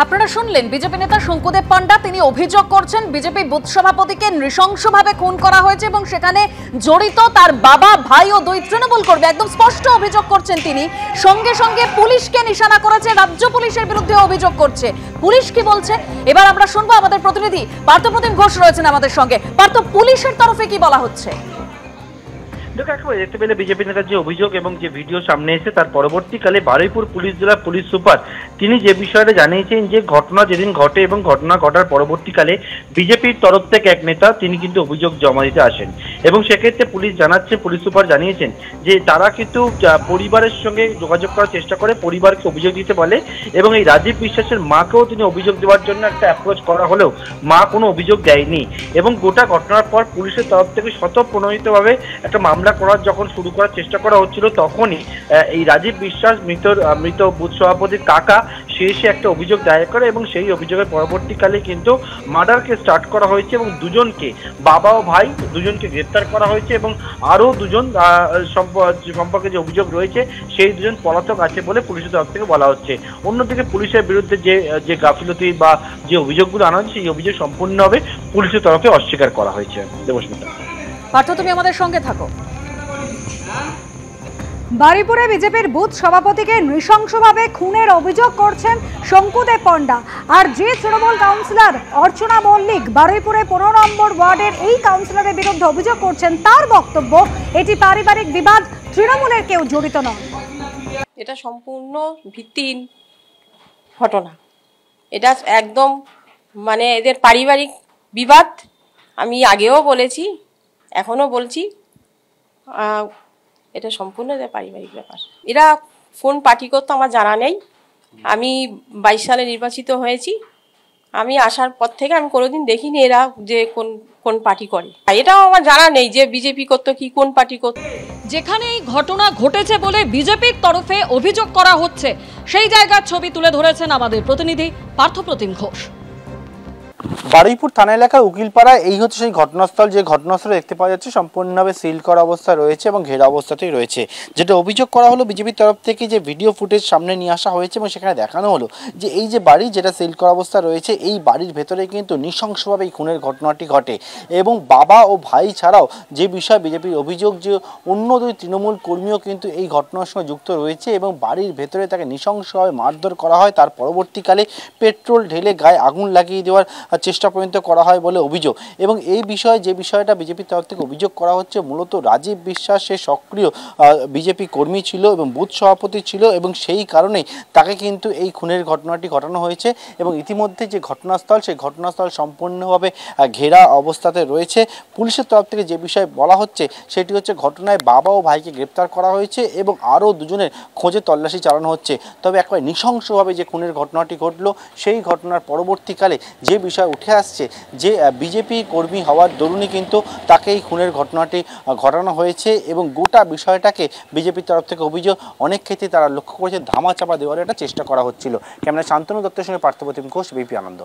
আপনারা শুনলেন বিজেপি নেতা শঙ্কুদেব পান্ডা, তিনি অভিযোগ করছেন বিজেপি বুথ সভাপতিকে নৃশংসভাবে খুন করা হয়েছে এবং সেখানে জড়িত তার বাবা, ভাই ও 2 তৃণমূল কর্মী। একদম স্পষ্ট অভিযোগ করছেন তিনি। সঙ্গে সঙ্গে পুলিশকে নিশানা করেছে, রাজ্য পুলিশের বিরুদ্ধে অভিযোগ করছে। পুলিশ কি বলছে এবার আমরা শুনবো। আমাদের প্রতিনিধি পার্থপ্রতিম ঘোষ রয়েছেন আমাদের সঙ্গে। পার্থ, পুলিশের তরফে কি বলা হচ্ছে? দেখো, একেবারে দেখতে পেলে বিজেপি নেতার যে অভিযোগ এবং যে ভিডিও সামনে এসে তার পরবর্তীকালে বারুইপুর পুলিশ জেলার পুলিশ সুপার তিনি যে বিষয়টা জানিয়েছেন যে ঘটনা যেদিন ঘটে এবং ঘটনা ঘটার পরবর্তীকালে বিজেপির তরফ থেকে এক নেতা তিনি কিন্তু অভিযোগ জমা দিতে আসেন এবং সেক্ষেত্রে পুলিশ জানাচ্ছে, পুলিশ সুপার জানিয়েছেন যে তারা কিন্তু পরিবারের সঙ্গে যোগাযোগ করার চেষ্টা করে, পরিবারকে অভিযোগ দিতে বলে এবং এই রাজীব বিশ্বাসের মাকেও তিনি অভিযোগ দেওয়ার জন্য একটা অ্যাপ্রোচ করা হলেও মা কোনো অভিযোগ দেয়নি এবং গোটা ঘটনার পর পুলিশের তরফ থেকে স্বতঃপ্রণোদিতভাবে একটা মামলা করার যখন শুরু করার চেষ্টা করা হচ্ছিল তখনই এই রাজীব বিশ্বাস মৃত বুথ সভাপতির কাকা সে এসে একটা অভিযোগ দায়ের করে এবং সেই অভিযোগের পরবর্তীকালে কিন্তু মার্ডারকে স্টার্ট করা হয়েছে এবং দুজনকে, বাবা ও ভাই দুজনকে গ্রেপ্তার করা হয়েছে এবং আরও দুজন সম্পর্কে যে অভিযোগ রয়েছে সেই দুজন পলাতক আছে বলে পুলিশের তরফ থেকে বলা হচ্ছে। অন্যদিকে পুলিশের বিরুদ্ধে যে গাফিলতি বা যে অভিযোগগুলো আনা হচ্ছে সেই অভিযোগ সম্পূর্ণভাবে পুলিশের তরফে অস্বীকার করা হয়েছে। দেবস্মিতা, পার্থ, তুমি আমাদের সঙ্গে থাকো। বারুইপুরে বিজেপির বুথ সভাপতিকে নৃশংসভাবে খুনের অভিযোগ করছেন শঙ্কুদেব পান্ডা। আর যে তৃণমূল কাউন্সিলর অর্চনা মল্লিক বারুইপুরে 15 নম্বর ওয়ার্ডের এই কাউন্সিলরের বিরুদ্ধে অভিযোগ করছেন, তার বক্তব্য এটি পারিবারিক বিবাদ, তৃণমূলের কেউ জড়িত নয়। এটা সম্পূর্ণ ভিত্তিহীন ঘটনা। এটা একদম মানে এদের পারিবারিক বিবাদ। আমি আগেও বলেছি, এখনো বলছি, এটা সম্পূর্ণ এদের পারিবারিক ব্যাপার। এরা কোন পার্টি করতো আমার জানা নেই। আমি 22 সালে নির্বাচিত হয়েছি। আমি আসার পর থেকে আমি কোনোদিন দেখিনি এরা যে কোন পার্টি করে। এটাও আমার জানা নেই যে বিজেপি করতো কি কোন পার্টি করতো। যেখানে এই ঘটনা ঘটেছে বলে বিজেপির তরফে অভিযোগ করা হচ্ছে সেই জায়গার ছবি তুলে ধরেছেন আমাদের প্রতিনিধি পার্থপ্রতিম ঘোষ। বারুইপুর থানা এলাকার উকিলপাড়া এই হচ্ছে সেই ঘটনাস্থল, যে ঘটনাস্থলে দেখতে পাওয়া যাচ্ছে সম্পূর্ণভাবে সিল করা অবস্থা রয়েছে এবং ঘেরা অবস্থাতেই রয়েছে। যেটা অভিযোগ করা হলো বিজেপির তরফ থেকে যে ভিডিও ফুটেজ সামনে নিয়ে আসা হয়েছে এবং সেখানে দেখানো হলো যে এই যে বাড়ি যেটা সিল করা অবস্থা রয়েছে এই বাড়ির ভেতরে কিন্তু নৃশংসভাবে এই খুনের ঘটনাটি ঘটে এবং বাবা ও ভাই ছাড়াও যে বিষয় বিজেপির অভিযোগ যে অন্য 2 তৃণমূল কর্মীও কিন্তু এই ঘটনার সঙ্গে যুক্ত রয়েছে এবং বাড়ির ভেতরে তাকে নৃশংসভাবে মারধর করা হয়। তার পরবর্তীকালে পেট্রোল ঢেলে গায়ে আগুন লাগিয়ে দেওয়ার চেষ্টা পর্যন্ত করা হয় বলে অভিযোগ এবং এই বিষয়ে যে বিষয়টা বিজেপির তরফ থেকে অভিযোগ করা হচ্ছে মূলত রাজীব বিশ্বাস সে সক্রিয় বিজেপি কর্মী ছিল এবং বুথ সভাপতি ছিল এবং সেই কারণেই তাকে কিন্তু এই খুনের ঘটনাটি ঘটানো হয়েছে এবং ইতিমধ্যে যে ঘটনাস্থল সেই ঘটনাস্থল সম্পূর্ণভাবে ঘেরা অবস্থাতে রয়েছে। পুলিশের তরফ থেকে যে বিষয়ে বলা হচ্ছে সেটি হচ্ছে ঘটনায় বাবা ও ভাইকে গ্রেপ্তার করা হয়েছে এবং আরও দুজনের খোঁজে তল্লাশি চালানো হচ্ছে। তবে একবার নৃশংসভাবে যে খুনের ঘটনাটি ঘটলো সেই ঘটনার পরবর্তীকালে যে বিষয় উঠে আসছে যে বিজেপি কর্মী হওয়ার দরুনই কিন্তু তাকে এই খুনের ঘটনাটি ঘটানো হয়েছে এবং গোটা বিষয়টাকে বিজেপির তরফ থেকে অভিযোগ অনেক ক্ষেত্রে তারা লক্ষ্য করেছে ধামাচাপা দেওয়ার একটা চেষ্টা করা হচ্ছিল। ক্যামেরা শান্তনু দত্তের সঙ্গে পার্থপ্রতিম ঘোষ, বিপি আনন্দ।